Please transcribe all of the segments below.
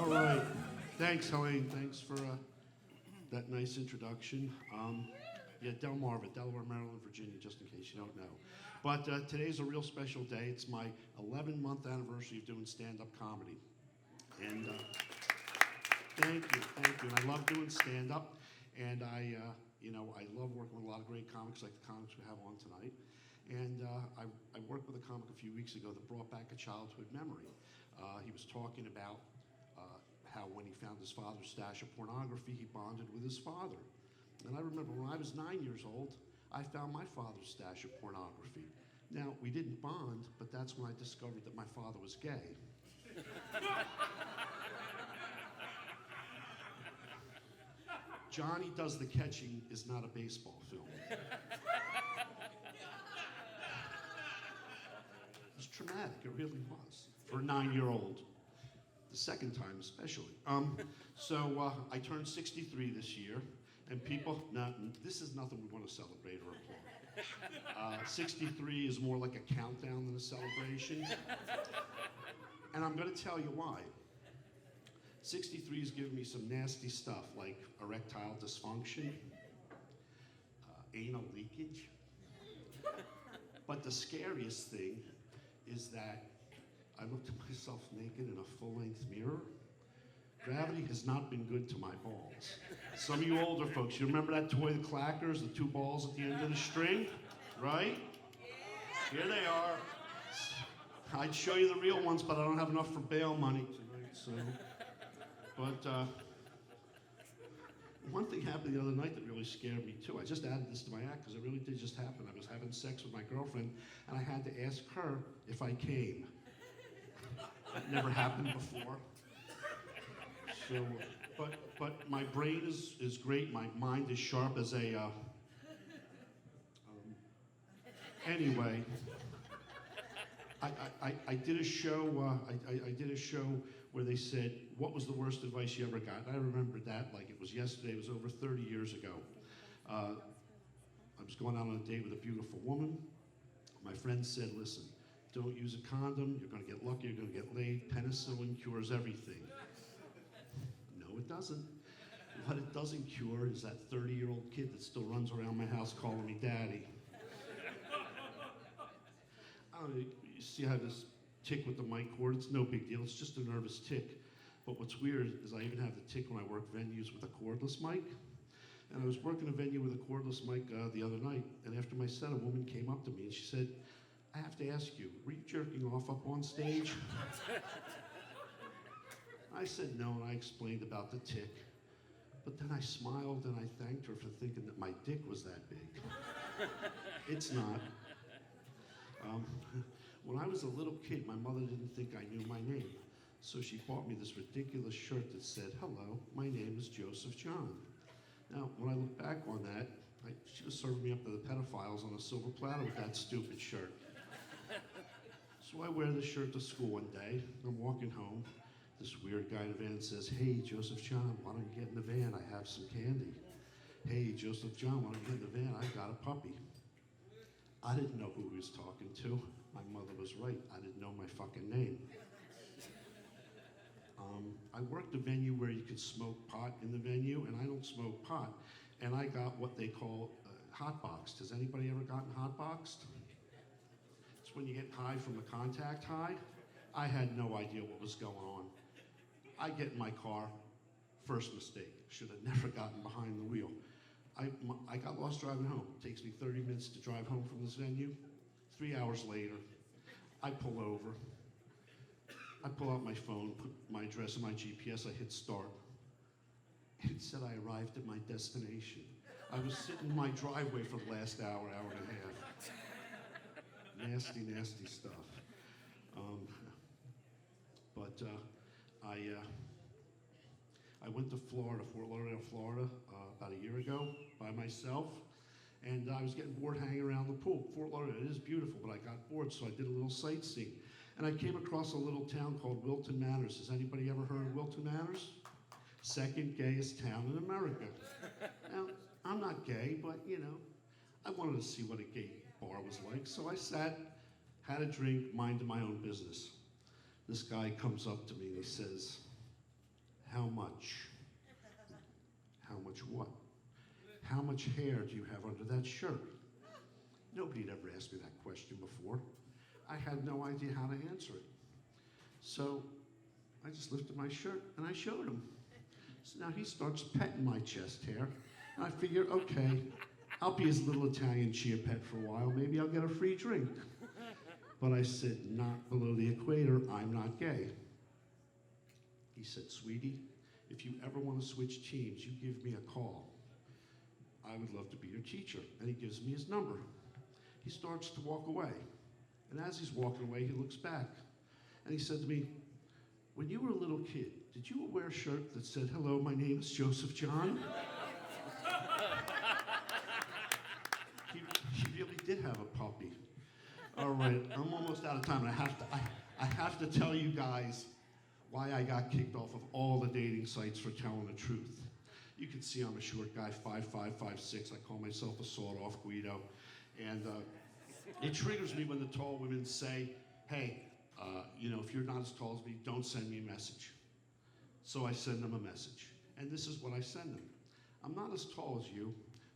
All right. Thanks, Helene. Thanks for that nice introduction. Yeah, Delmarva, Delaware, Maryland, Virginia, just in case you don't know. But today's a real special day. It's my 11-month anniversary of doing stand-up comedy. And thank you. And I love doing stand-up. And I love working with a lot of great comics like the comics we have on tonight. And I worked with a comic a few weeks ago that brought back a childhood memory. He was talking about how when he found his father's stash of pornography, he bonded with his father. And I remember when I was 9 years old, I found my father's stash of pornography. Now, we didn't bond, but that's when I discovered that my father was gay. Johnny Does the Catching is not a baseball film. It was traumatic, it really was, for a 9-year-old. The second time especially. So I turned 63 this year, and people, this is nothing we want to celebrate or applaud. 63 is more like a countdown than a celebration. And I'm going to tell you why. 63 has given me some nasty stuff like erectile dysfunction, anal leakage. But the scariest thing is that I looked at myself naked in a full-length mirror. Gravity has not been good to my balls. Some of you older folks, you remember that toy, the clackers, the two balls at the end of the string? Right? Here they are. I'd show you the real ones, but I don't have enough for bail money tonight, so. But one thing happened the other night that really scared me too. I just added this to my act because it really did just happen. I was having sex with my girlfriend, and I had to ask her if I came. That never happened before. So, but my brain is great. My mind is sharp as a. Anyway, I did a show. I did a show where they said, "What was the worst advice you ever got?" And I remember that like it was yesterday. It was over 30 years ago. I was going out on a date with a beautiful woman. My friend said, "Listen. Don't use a condom, you're gonna get lucky, you're gonna get laid. Penicillin cures everything." No, it doesn't. What it doesn't cure is that 30-year-old kid that still runs around my house calling me daddy. I don't know, you see how this tick with the mic cord, it's no big deal, it's just a nervous tick. But what's weird is I even have the tick when I work venues with a cordless mic. And I was working a venue with a cordless mic the other night, and after my set, a woman came up to me and she said, "I have to ask you, were you jerking off up on stage?" I said no, and I explained about the tick. But then I smiled and I thanked her for thinking that my dick was that big. It's not. When I was a little kid, my mother didn't think I knew my name. So she bought me this ridiculous shirt that said, "Hello, my name is Joseph John." Now, when I look back on that, she was serving me up to the pedophiles on a silver platter with that stupid shirt. So I wear this shirt to school one day. I'm walking home. This weird guy in the van says, "Hey, Joseph John, why don't you get in the van? I have some candy." "Hey, Joseph John, why don't you get in the van? I got a puppy." I didn't know who he was talking to. My mother was right. I didn't know my fucking name. I worked a venue where you could smoke pot in the venue, and I don't smoke pot. And I got what they call hotboxed. Has anybody ever gotten hotboxed? It's when you get high from a contact high. I had no idea what was going on. I get in my car, first mistake. Should have never gotten behind the wheel. I got lost driving home. It takes me 30 minutes to drive home from this venue. 3 hours later, I pull over. I pull out my phone, put my address in my GPS, I hit start. It said I arrived at my destination. I was sitting in my driveway for the last hour and a half. Nasty, nasty stuff. I went to Florida, Fort Lauderdale, Florida, about a year ago by myself, and I was getting bored hanging around the pool. Fort Lauderdale is beautiful, but I got bored, so I did a little sightseeing. And I came across a little town called Wilton Manors. Has anybody ever heard of Wilton Manors? Second gayest town in America. Now, I'm not gay, but I wanted to see what a gay bar was like. So I sat, had a drink, minded my own business. This guy comes up to me and he says, How much? How much what? How much hair do you have under that shirt? Nobody had ever asked me that question before. I had no idea how to answer it. So I just lifted my shirt and I showed him. So now he starts petting my chest hair. And I figure, okay, I'll be his little Italian chia pet for a while. Maybe I'll get a free drink. But I said, not below the equator, I'm not gay. He said, sweetie, if you ever want to switch teams, you give me a call. I would love to be your teacher. And he gives me his number. He starts to walk away. And as he's walking away, he looks back. And he said to me, when you were a little kid, did you wear a shirt that said, hello, my name is Joseph John? He really did have a puppy. All right, I'm almost out of time. I have to tell you guys why I got kicked off of all the dating sites for telling the truth. You can see I'm a short guy, 5'5", 5'6". I call myself a sawed-off Guido. And it triggers me when the tall women say, hey, if you're not as tall as me, don't send me a message. So I send them a message. And this is what I send them. I'm not as tall as you,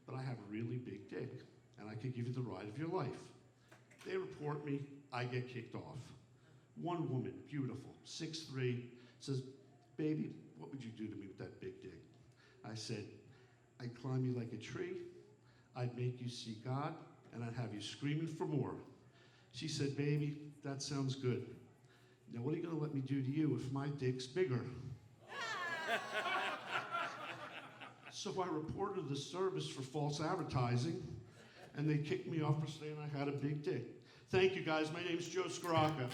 but I have a really big dick, and I could give you the ride of your life. They report me, I get kicked off. One woman, beautiful, 6'3", says, baby, what would you do to me with that big dick? I said, I'd climb you like a tree, I'd make you see God, and I'd have you screaming for more. She said, baby, that sounds good. Now what are you gonna let me do to you if my dick's bigger? So I reported the service for false advertising, and they kicked me off for saying I had a big dick. Thank you guys, my name's Joe Scrocca.